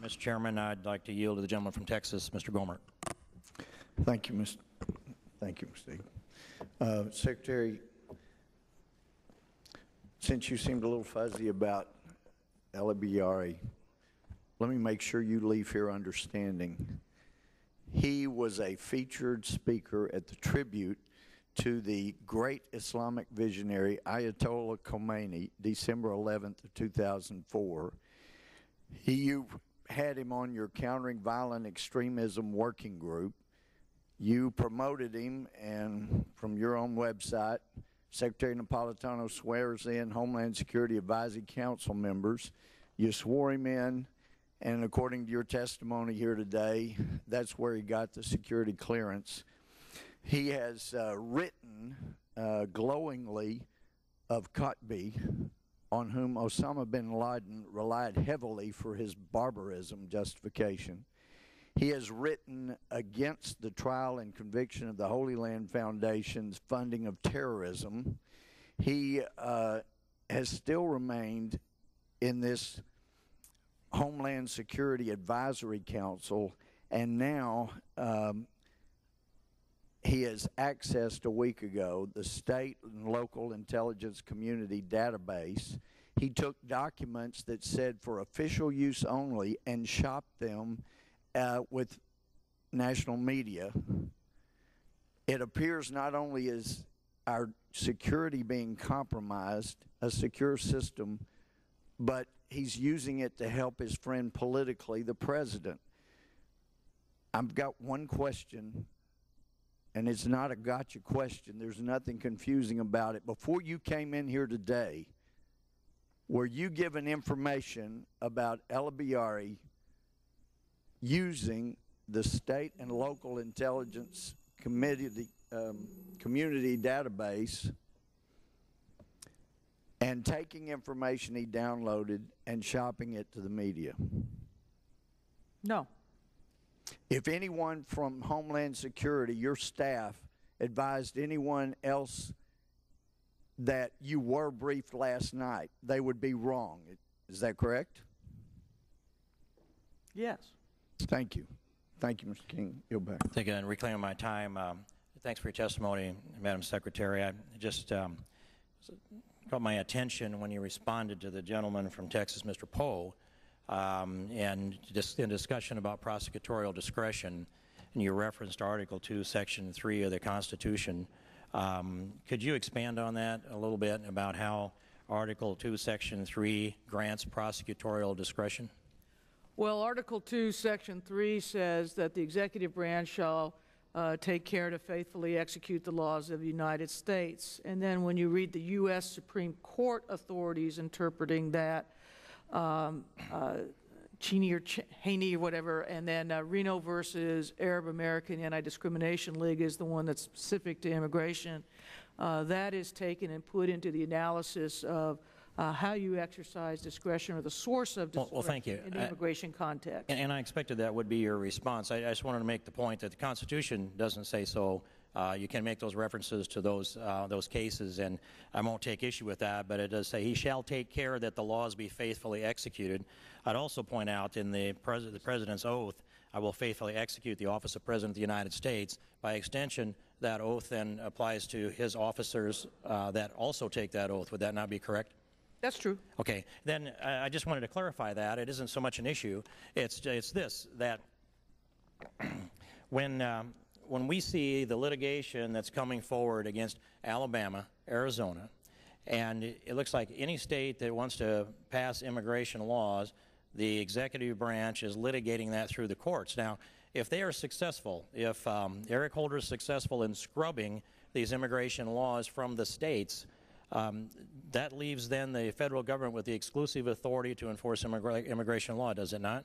Mr. Chairman, I'd like to yield to the gentleman from Texas, Mr. Gomer. Thank you, Mr. Secretary, since you seemed a little fuzzy about Elibiary, let me make sure you leave here understanding. He was a featured speaker at the tribute to the great Islamic visionary Ayatollah Khomeini, December 11th of 2004. You had him on your Countering Violent Extremism working group. You promoted him, and from your own website, Secretary Napolitano swears in Homeland Security Advisory Council members. You swore him in, and according to your testimony here today, that's where he got the security clearance. He has written glowingly of Qutb, on whom Osama bin Laden relied heavily for his barbarism justification. He has written against the trial and conviction of the Holy Land Foundation's funding of terrorism. He has still remained in this Homeland Security Advisory Council, and now he has accessed a week ago the state and local intelligence community database. He took documents that said for official use only and shopped them with national media. It appears not only is our security being compromised, a secure system, but he's using it to help his friend politically, the president. I've got one question, and it's not a gotcha question. There's nothing confusing about it. Before you came in here today, were you given information about Elibiary using the state and local intelligence community database and taking information he downloaded and shopping it to the media? No. If anyone from Homeland Security, your staff, advised anyone else that you were briefed last night, they would be wrong. Is that correct? Yes. Thank you. Thank you, Mr. King. Yield back. Thank you, and reclaiming my time. Thanks for your testimony, Madam Secretary. I just caught my attention when you responded to the gentleman from Texas, Mr. Poe, and just in discussion about prosecutorial discretion, and you referenced Article 2, Section 3 of the Constitution. Could you expand on that a little bit about how Article 2, Section 3 grants prosecutorial discretion? Well, Article 2, Section 3 says that the executive branch shall take care to faithfully execute the laws of the United States. And then when you read the U.S. Supreme Court authorities interpreting that, Cheney or Haney or whatever, and then Reno versus Arab American Anti-Discrimination League is the one that's specific to immigration. That is taken and put into the analysis of how you exercise discretion or the source of discretion thank you. in the immigration context. And I expected that would be your response. I just wanted to make the point that the Constitution doesn't say so. You can make those references to those cases, and I won't take issue with that, but it does say he shall take care that the laws be faithfully executed. I'd also point out in the President's oath, I will faithfully execute the office of President of the United States. By extension, that oath then applies to his officers that also take that oath. Would that not be correct? That's true. Okay. Then I just wanted to clarify that. It isn't so much an issue. It's this, that when we see the litigation that's coming forward against Alabama, Arizona, and it looks like any state that wants to pass immigration laws, the executive branch is litigating that through the courts. Now, if they are successful, if Eric Holder is successful in scrubbing these immigration laws from the states, that leaves then the federal government with the exclusive authority to enforce immigration law, does it not?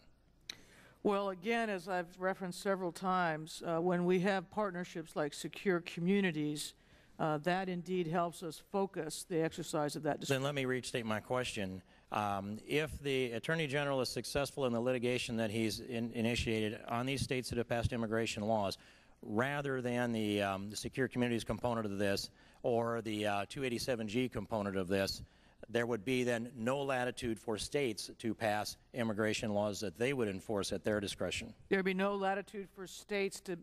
Well, again, as I've referenced several times, when we have partnerships like Secure Communities, that indeed helps us focus the exercise of that discretion. Then let me restate my question. If the Attorney General is successful in the litigation that he's initiated on these states that have passed immigration laws, rather than the Secure Communities component of this or the 287G component of this, there would be then no latitude for states to pass immigration laws that they would enforce at their discretion. There would be no latitude for states to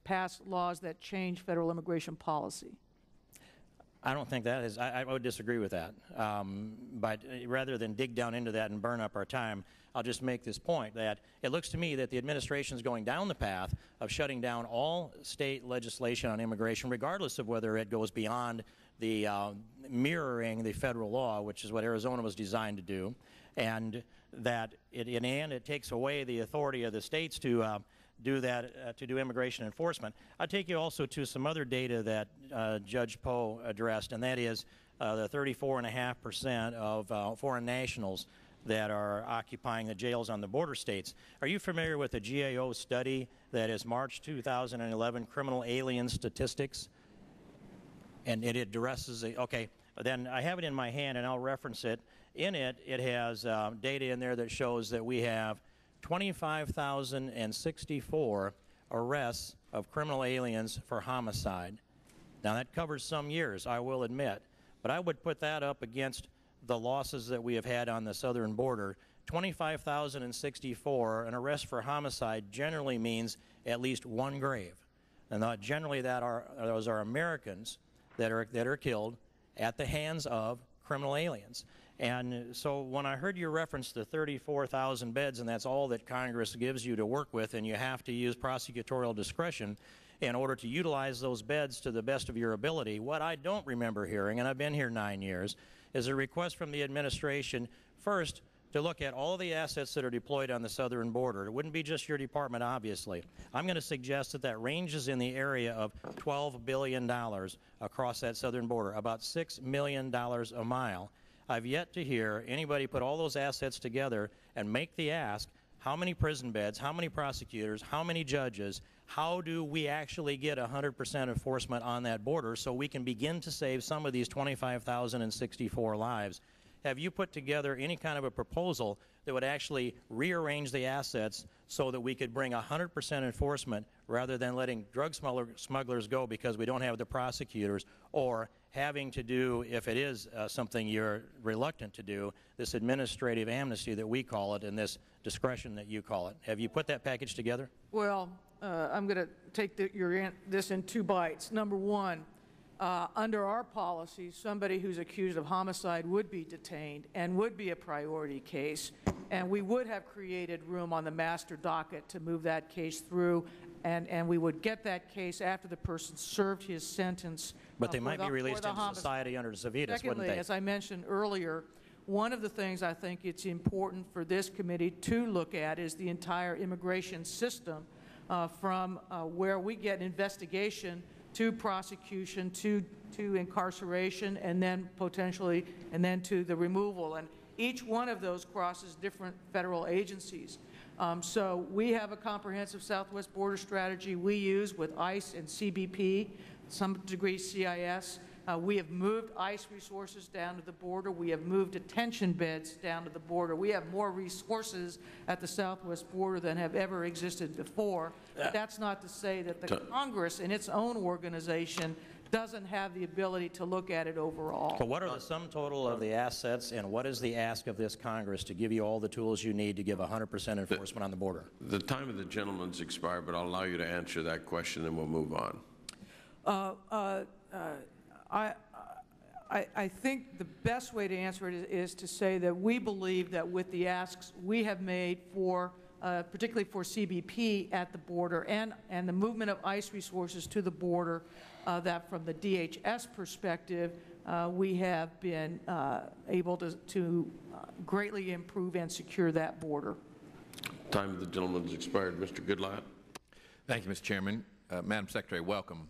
pass laws that change federal immigration policy. I don't think that is, I would disagree with that. But rather than dig down into that and burn up our time, I'll just make this point that it looks to me that the administration is going down the path of shutting down all state legislation on immigration, regardless of whether it goes beyond the mirroring the federal law, which is what Arizona was designed to do, and that in the end it takes away the authority of the states to do that, to do immigration enforcement. I'll take you also to some other data that Judge Poe addressed, and that is the 34.5% of foreign nationals that are occupying the jails on the border states. Are you familiar with the GAO study that is March 2011 Criminal Alien Statistics? And it addresses the, okay, then I have it in my hand and I'll reference it. In it, it has data in there that shows that we have 25,064 arrests of criminal aliens for homicide. Now that covers some years, I will admit, but I would put that up against the losses that we have had on the southern border. 25,064, an arrest for homicide generally means at least one grave. And generally those are Americans that are killed at the hands of criminal aliens. And so when I heard your reference to 34,000 beds, and that's all that Congress gives you to work with, and you have to use prosecutorial discretion in order to utilize those beds to the best of your ability, what I don't remember hearing, and I've been here 9 years, is a request from the administration first to look at all the assets that are deployed on the southern border. It wouldn't be just your department, obviously. I'm going to suggest that that ranges in the area of $12 billion across that southern border, about $6 million a mile. I've yet to hear anybody put all those assets together and make the ask, how many prison beds, how many prosecutors, how many judges, how do we actually get 100% enforcement on that border so we can begin to save some of these 25,064 lives? Have you put together any kind of a proposal that would actually rearrange the assets so that we could bring 100% enforcement rather than letting drug smugglers go because we don't have the prosecutors, or having to do, if it is something you're reluctant to do, this administrative amnesty that we call it and this discretion that you call it? Have you put that package together? Well, I'm going to take this in 2 bites. Number one, under our policy, somebody who's accused of homicide would be detained and would be a priority case, and we would have created room on the master docket to move that case through, and we would get that case after the person served his sentence. But they might be released into society under civitas, wouldn't they? As I mentioned earlier, one of the things I think it's important for this committee to look at is the entire immigration system, from where we get investigation to prosecution, to incarceration, and then potentially, and then to the removal. And each one of those crosses different federal agencies. So we have a comprehensive Southwest border strategy we use with ICE and CBP, some degree CIS. We have moved ICE resources down to the border. We have moved detention beds down to the border. We have more resources at the Southwest border than have ever existed before. But that's not to say that the Congress in its own organization doesn't have the ability to look at it overall. But what are the sum total of the assets, and what is the ask of this Congress to give you all the tools you need to give 100% enforcement on the border? The time of the gentleman's expired, but I'll allow you to answer that question and we'll move on. I think the best way to answer it is to say that we believe that with the asks we have made for, particularly for CBP at the border and the movement of ICE resources to the border, that from the DHS perspective, we have been able to greatly improve and secure that border. Time of the gentleman's expired. Mr. Goodlatte. Thank you, Mr. Chairman. Madam Secretary, welcome.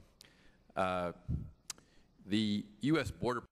The U.S. Border